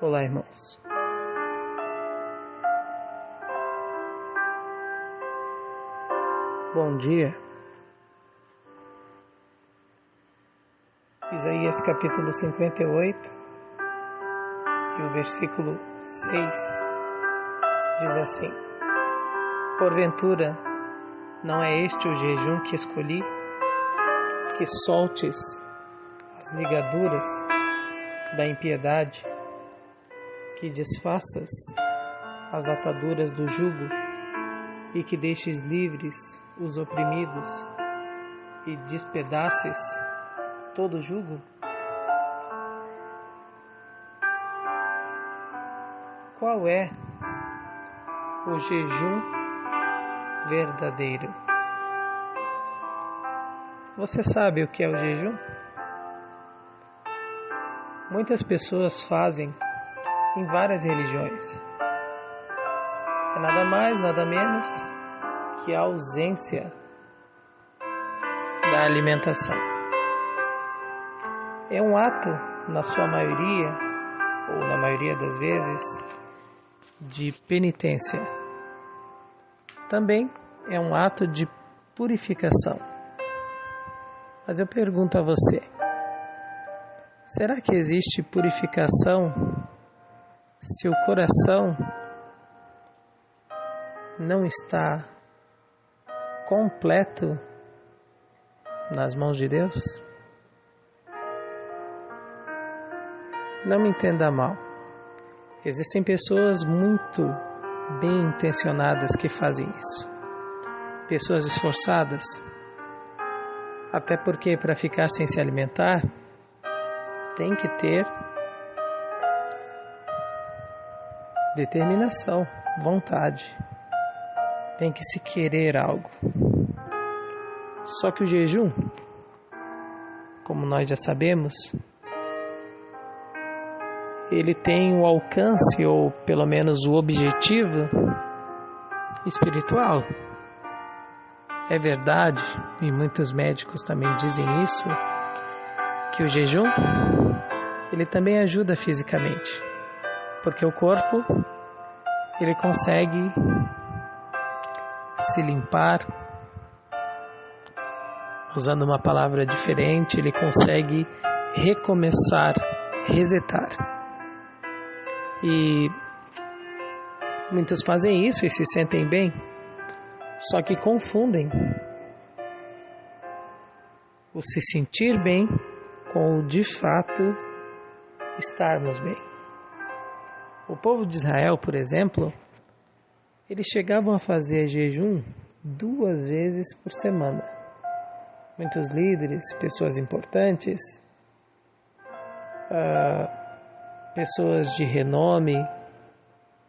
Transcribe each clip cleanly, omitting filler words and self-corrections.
Olá, irmãos. Bom dia. Isaías capítulo 58 e o versículo 6 diz assim: Porventura, não é este o jejum que escolhi, que soltes as ligaduras da impiedade, que desfaças as ataduras do jugo e que deixes livres os oprimidos e despedaces todo o jugo? Qual é o jejum verdadeiro? Você sabe o que é o jejum? Muitas pessoas fazem em várias religiões. É nada mais, nada menos que a ausência da alimentação. É um ato, na sua maioria, ou na maioria das vezes, de penitência. Também é um ato de purificação. Mas eu pergunto a você, será que existe purificação se o coração não está completo nas mãos de Deus? Não me entenda mal. Existem pessoas muito bem intencionadas que fazem isso. Pessoas esforçadas. Até porque para ficar sem se alimentar, tem que ter determinação, vontade. Tem que se querer algo. Só que o jejum, como nós já sabemos, ele tem o alcance, ou pelo menos o objetivo espiritual. É verdade, e muitos médicos também dizem isso, que o jejum, ele também ajuda fisicamente, porque o corpo, ele consegue se limpar, usando uma palavra diferente, ele consegue recomeçar, resetar. E muitos fazem isso e se sentem bem, só que confundem o se sentir bem com o de fato estarmos bem. O povo de Israel, por exemplo, eles chegavam a fazer jejum 2 vezes por semana. Muitos líderes, pessoas importantes, pessoas de renome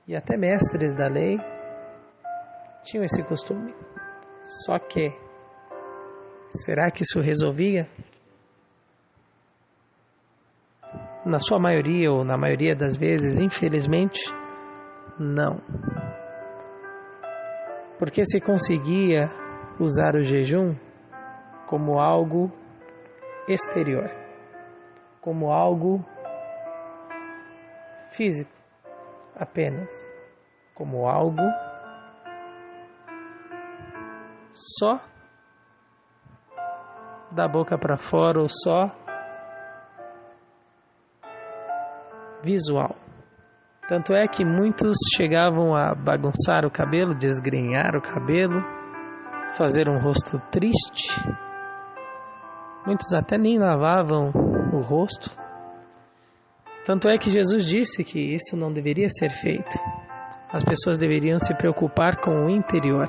e até mestres da lei tinham esse costume. Só que, será que isso resolvia? Na sua maioria, ou na maioria das vezes, infelizmente, não. Porque se conseguia usar o jejum como algo exterior, como algo físico apenas, como algo só da boca para fora ou só visual. Tanto é que muitos chegavam a bagunçar o cabelo, desgrenhar o cabelo, fazer um rosto triste. Muitos até nem lavavam o rosto. Tanto é que Jesus disse que isso não deveria ser feito. As pessoas deveriam se preocupar com o interior.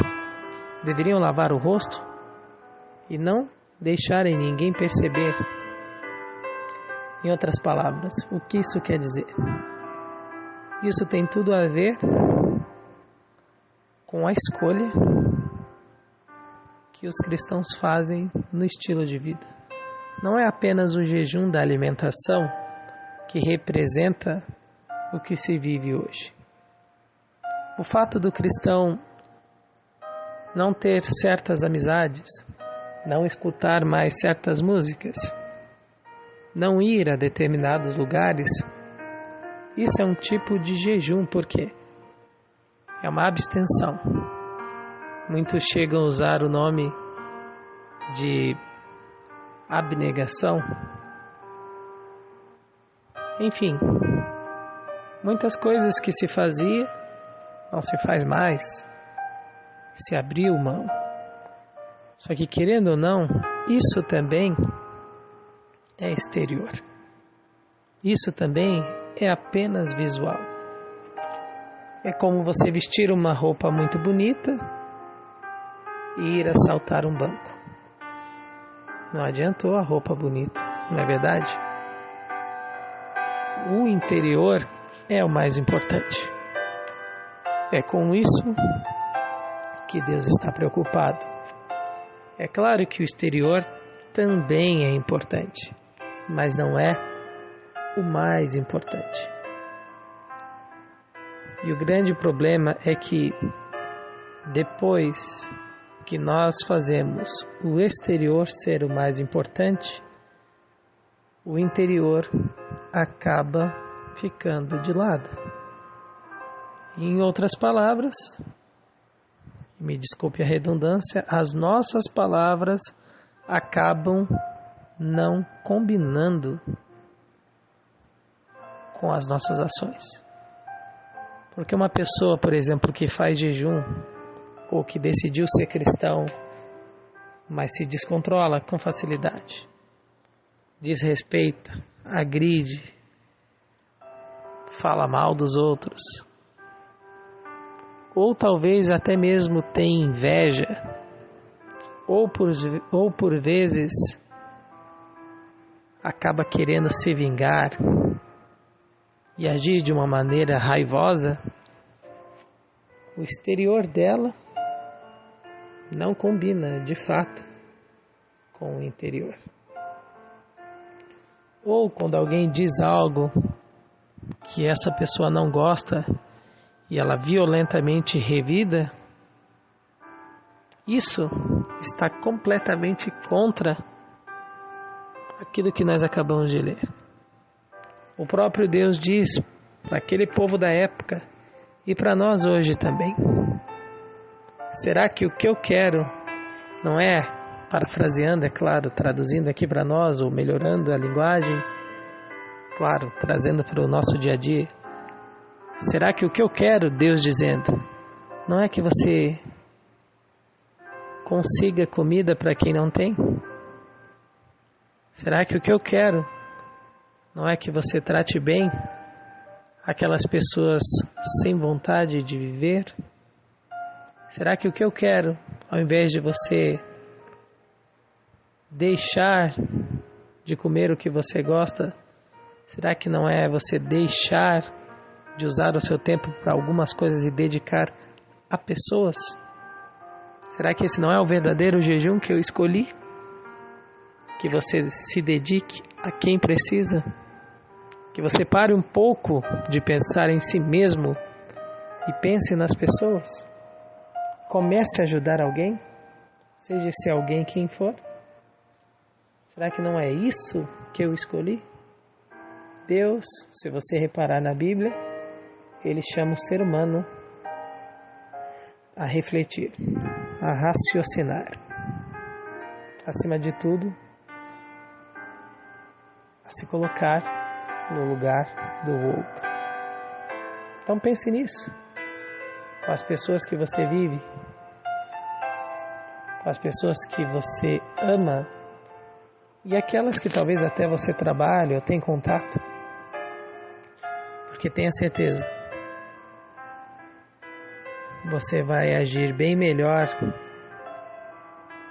Deveriam lavar o rosto e não deixarem ninguém perceber. Em outras palavras, o que isso quer dizer? Isso tem tudo a ver com a escolha que os cristãos fazem no estilo de vida. Não é apenas o jejum da alimentação que representa o que se vive hoje. O fato do cristão não ter certas amizades, não escutar mais certas músicas, não ir a determinados lugares, Isso é um tipo de jejum, porque é uma abstenção. Muitos chegam a usar o nome de abnegação. Enfim, muitas coisas que se fazia não se faz mais, se abriu mão. Só que, querendo ou não, isso também é exterior. Isso também é apenas visual. É como você vestir uma roupa muito bonita e ir assaltar um banco. Não adiantou a roupa bonita, não é verdade? O interior é o mais importante. É com isso que Deus está preocupado. É claro que o exterior também é importante, mas não é o mais importante. E o grande problema é que depois que nós fazemos o exterior ser o mais importante, o interior acaba ficando de lado. Em outras palavras, me desculpe a redundância, as nossas palavras acabam não combinando com as nossas ações. Porque uma pessoa, por exemplo, que faz jejum ou que decidiu ser cristão, mas se descontrola com facilidade, desrespeita, agride, fala mal dos outros, ou talvez até mesmo tem inveja, ou por vezes acaba querendo se vingar e agir de uma maneira raivosa, o exterior dela não combina de fato com o interior. Ou quando alguém diz algo que essa pessoa não gosta e ela violentamente revida, isso está completamente contra aquilo que nós acabamos de ler. O próprio Deus diz para aquele povo da época e para nós hoje também: será que o que eu quero não é, parafraseando, é claro, traduzindo aqui para nós ou melhorando a linguagem, claro, trazendo para o nosso dia a dia, será que o que eu quero, Deus dizendo, não é que você consiga comida para quem não tem? Será que o que eu quero não é que você trate bem aquelas pessoas sem vontade de viver? Será que o que eu quero, ao invés de você deixar de comer o que você gosta, será que não é você deixar de usar o seu tempo para algumas coisas e dedicar a pessoas? Será que esse não é o verdadeiro jejum que eu escolhi? Que você se dedique a quem precisa? Que você pare um pouco de pensar em si mesmo e pense nas pessoas? Comece a ajudar alguém, seja esse alguém quem for. Será que não é isso que eu escolhi? Deus, se você reparar na Bíblia, Ele chama o ser humano a refletir, a raciocinar. Acima de tudo, a se colocar no lugar do outro. Então pense nisso, com as pessoas que você vive, com as pessoas que você ama e aquelas que talvez até você trabalhe ou tem contato, porque tenha certeza, você vai agir bem melhor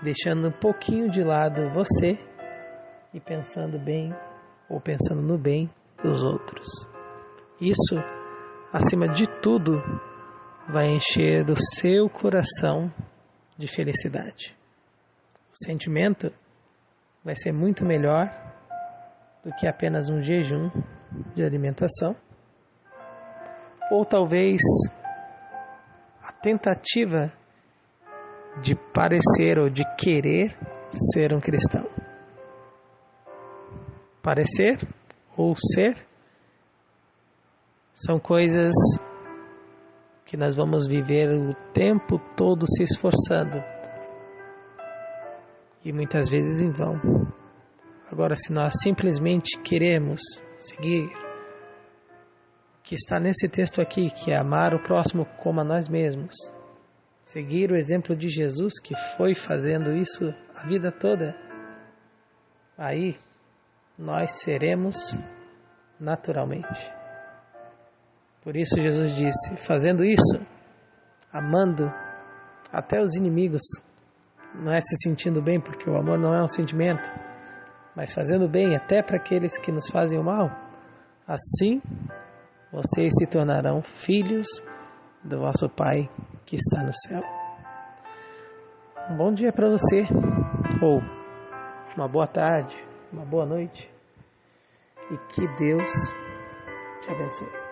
deixando um pouquinho de lado você e pensando bem ou pensando no bem dos outros. Isso, acima de tudo, vai encher o seu coração de felicidade. O sentimento vai ser muito melhor do que apenas um jejum de alimentação, ou talvez a tentativa de parecer ou de querer ser um cristão. Parecer ou ser São coisas que nós vamos viver o tempo todo se esforçando. E muitas vezes em vão. Agora, se nós simplesmente queremos seguir o que está nesse texto aqui, que é amar o próximo como a nós mesmos, seguir o exemplo de Jesus, que foi fazendo isso a vida toda, aí nós seremos naturalmente. Por isso Jesus disse, fazendo isso, amando até os inimigos, não é se sentindo bem, porque o amor não é um sentimento, mas fazendo bem até para aqueles que nos fazem o mal, assim vocês se tornarão filhos do vosso Pai que está no céu. Um bom dia para você, ou uma boa tarde, uma boa noite, e que Deus te abençoe.